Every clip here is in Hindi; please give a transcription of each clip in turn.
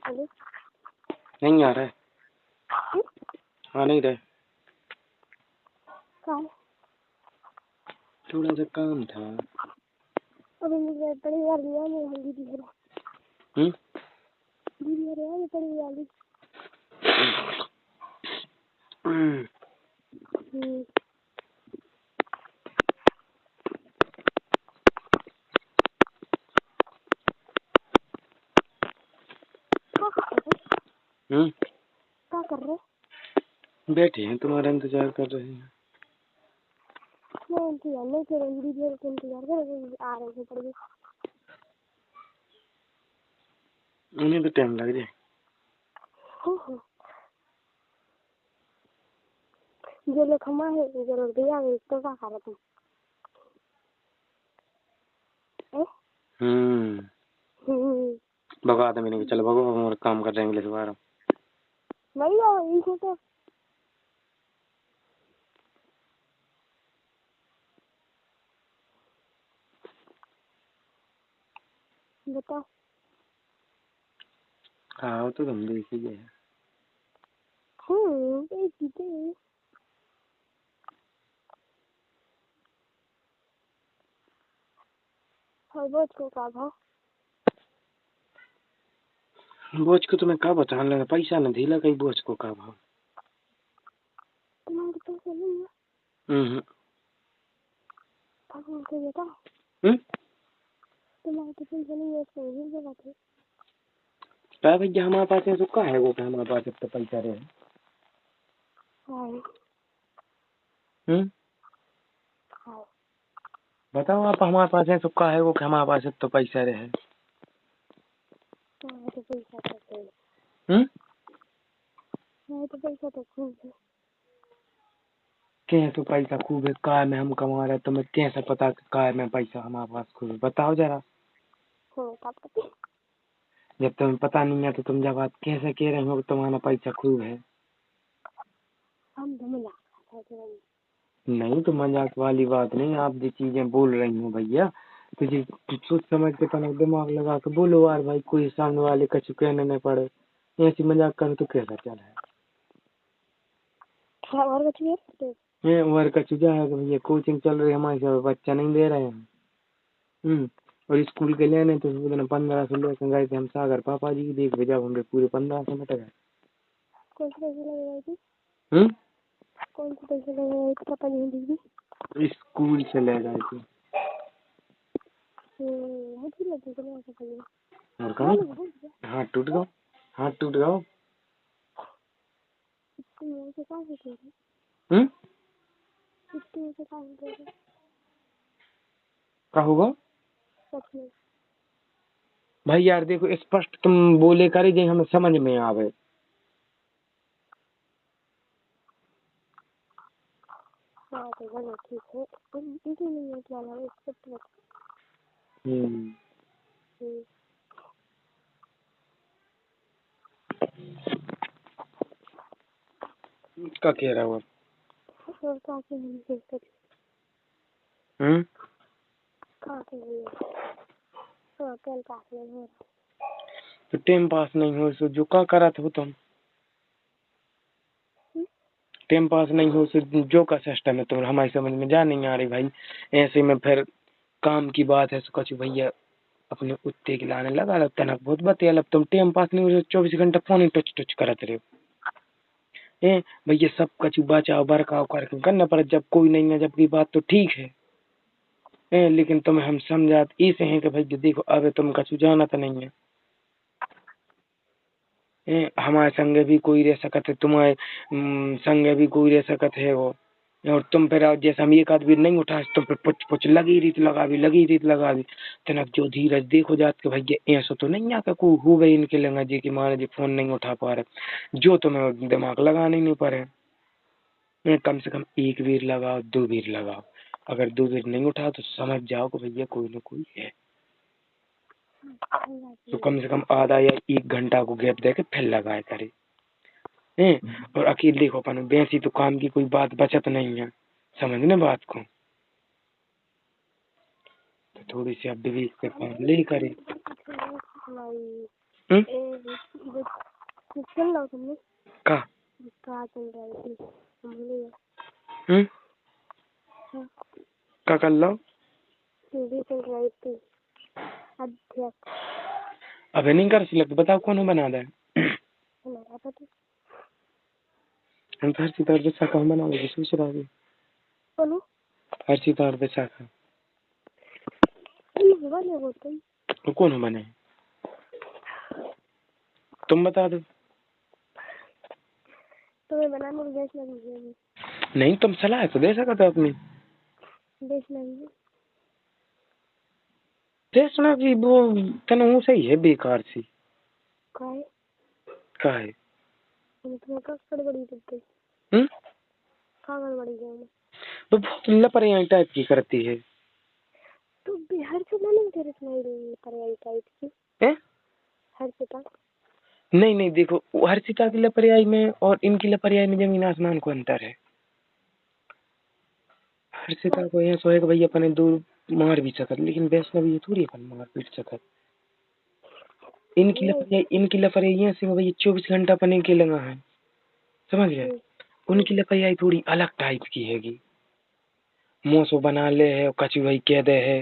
हेलो नहीं आ रहा है। हाँ नहीं रहे, थोड़ा सा काम था। अभी मुझे बड़ी वाली है मैं हम दीदी है दीदी है यार बड़ी वाली क्या कर रहे? बैठे हैं, तुम्हारा इंतजार कर रहे हैं। मैं इंतजार नहीं कर रही, दीदी का इंतजार कर रही, आ रहे थे पड़े उन्हें तो टाइम लग जाए। जो लोग खमा है जरूर दिया है तो क्या कर रहे तुम? भगा दे मैंने, चलो भगो, और काम कर रहे हैं इंग्लिश बार। वही है इनको तो बताओ। हाँ तो तुम देख ही गए। बोझ को का भाव? बोझ को तुम्हें क्या बताने लगा, पैसा न ढीला कहीं बोझ को का भाव। तुम्हारे पैसे नहीं है मुझे बताओ। तुम्हारे तो पैसे नहीं है उसको ही जगह थे क्या भैया हमारे पास है, तो क्या है वो कि हमारे पास तो पैसा रहे। बताओ आप, हमारे पास है तो क्या है वो कि हमारे पास तो पैसा रहे। तो पैसा तो खूब है क्या तो पैसा खूब है, काय में हम कमा रहे, तुम्हें कैसे पता कि काय में पैसा हमारे पास खूब है, बताओ जरा। जब तुम्हें पता नहीं है तो तुम जब बात कैसे कह रहे हो तुम्हारा पैसा खूब है। हम तो नहीं तो मजाक वाली बात नहीं, आप जो चीजें बोल रही हो भैया, तो जी सोच समझ के तना दिमाग लगा के बोलो यार भाई, कोई सामने वाले का कहने नहीं पड़े। ऐसी मजाक करो तो कैसा चला है। ये उम्र का चुजा है कि भैया कोचिंग चल रही है हमारे से, बच्चा नहीं दे रहे हैं। और स्कूल के लेने तो 1500 लेकर गए थे हम सागर पापा जी की, देख भेजा होंगे पूरे 1500 में गए। कौन से पैसे लगे थे? कौन से पैसे लगे थे पापा जी दीदी? स्कूल से ले गए थे। मुझे लगी तो मैं ऐसा और कहाँ हाथ टूट गया, हाथ टूट गया। क्या होगा भाई यार, देखो स्पष्ट तुम बोले करे जे हमें समझ में आवे। ठीक है इसी नहीं क्या नाम है इसको क्या कह रहा हुआ? और काफी नहीं देखते काफी नहीं तो कल काफी नहीं हो तो टाइम पास नहीं हो सो जो क्या करा था तुम? टाइम पास नहीं हो सो जो का सिस्टम है तुम हमारी समझ में जा नहीं आ रही भाई। ऐसे में फिर काम की बात है तो कछु भैया अपने कुत्ते की लाने लगा लगता ना, बहुत बतिया लब तुम टाइम पास नहीं हो 24 घंटा फोन ही टच टच करते रहो। भैया सब कछु बचाओ बरकाव करके करना पड़े, जब कोई नहीं है जबकि बात तो ठीक है। लेकिन तुम्हें हम समझात इसे हैं कि भैया देखो अब तुम कछु जाना तो नहीं है। हमारे संग भी कोई रह सकत है, तुम्हारे संग भी कोई रह सकत है वो। और तुम फिर जैसे हम एक आदमी नहीं उठा तुम फिर पुछ पुछ लगी रीत लगा भी तनक जो धीरज देखो जात के भैया ऐसा तो नहीं आका को हो गई इनके लंगा जी की मारे जी फोन नहीं उठा पा रहे, जो तुम्हें दिमाग लगाने नहीं पड़े। कम से कम एक बेर लगाओ, 2 बेर लगाओ, अगर 2 बेर नहीं उठा तो समझ जाओ कि भैया कोई ना कोई है। तो कम से कम आधा या 1 घंटा को गैप देके फिर लगाए करे। और अकेले देखो अपन वैसी तो काम की कोई बात बचत नहीं है, समझने बात को। तो थोड़ी सी अब विवेक से काम ले करे। चल रहा तुमने का कहाँ चल रहा है थी हमने का कर लो सीढ़ी चल रही थी अध्यक्ष अबे नहीं कर सिलेक्ट बताओ कौन बना दे हमारा पता हम तो हर सितार विशाखा हम बनाओगे सोच रहा है कौन हर सितार विशाखा वाले वो तुम तो कौन बने तुम बता दो तुम्हें बनाने में बेच लगी नहीं तुम सलाह तो दे सकते हो अपनी बेच लगी देखना कि वो तनु सही है बेकार सी काय का है तुम्हें कब गड़बड़ी करते कहाँ गड़बड़ी गया मैं वो बहुत लपरियाई टाइप की करती है तो बिहार से मैंने तेरे सुनाई रही पर्यायी टाइप की हैं हर पिता नहीं नहीं देखो हर्षिता की लपरियाई में और इनकी लपरियाई में जमीन आसमान को अंतर है हर्षिता को यहाँ सोएगा भैया अपने दूर मार भी सकत लेकिन वैष्णव ये थोड़ी अपन मार पीट सकत इनकी लपरियाई यहाँ से भैया 24 घंटा अपने के लगा है समझ गए उनकी लपरियाई थोड़ी अलग टाइप की हैगी मोसो बना ले है और कछु भाई कह दे है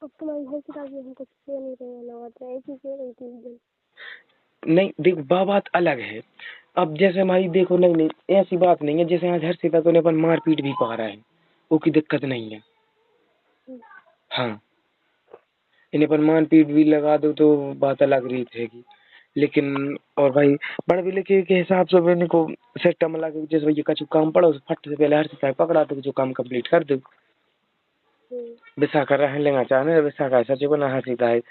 अब तुम्हारी हर किताब में हम कुछ कह नहीं रहे ना होता है ऐसी कह रही थी नहीं देखो बात अलग है अब जैसे हमारी देखो नहीं नहीं ऐसी बात नहीं है जैसे आज हर्षिता तो अपन मार पीट भी पा रहा है वो की दिक्कत नहीं है हाँ इन्हें पर मान पीट भी लगा दो तो बात अलग रीत रहेगी लेकिन और भाई बड़े भी लिखे के हिसाब से मैंने को सिस्टम लगा के जैसे भैया कछु काम पड़ो तो फट से पहले हर सितार पकड़ा दो जो काम कंप्लीट कर दो विशाखा रह लेगा चाहने विशाखा सचिव बना हर सीधा है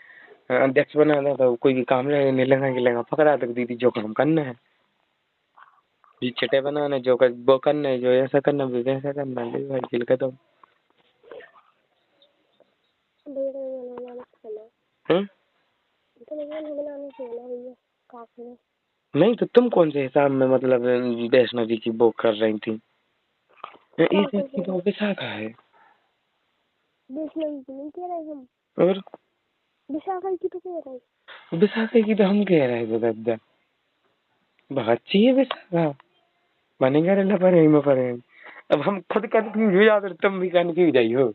अध्यक्ष बना दो तो कोई भी काम नहीं लेगा पकड़ा दो दीदी जो काम करना है जी छठे बनाना जो कर वो करना है जो ऐसा करना भी वैसा करना है भाई दिल का तो नहीं तो तुम कौन से हिसाब में मतलब वैष्णो जी की बुक कर रही थी इस की तो विशाखा है और विशाखा की तो कह रहे विशाखा की तो हम कह रहे थे दादा बहुत अच्छी है विशाखा बनेगा रहना पड़े में पड़े अब हम खुद कंफ्यूज हो जाते तुम भी कंफ्यूज आई हो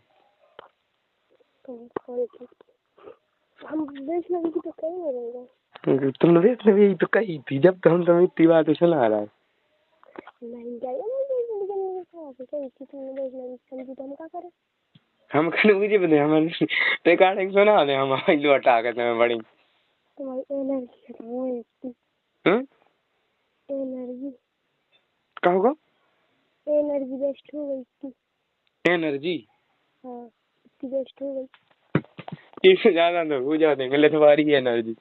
हम वैष्णवी की तो कहीं नहीं रहेगा तुम वैष्णवी यही तो कही थी जब तो हम तुम्हें इतनी बात सुना रहा है नहीं क्या हम क्या करें हम मुझे बता हम रिकॉर्डिंग सुना दे हम लौटा के तुम्हें बड़ी तुम्हारी एनर्जी खत्म हो इसकी एनर्जी क्या होगा एनर्जी वेस्ट हो गई इसकी एनर्जी हाँ इसकी वेस्ट हो गई इससे ज्यादा तो हो जाते हैं गलत वारी एनर्जी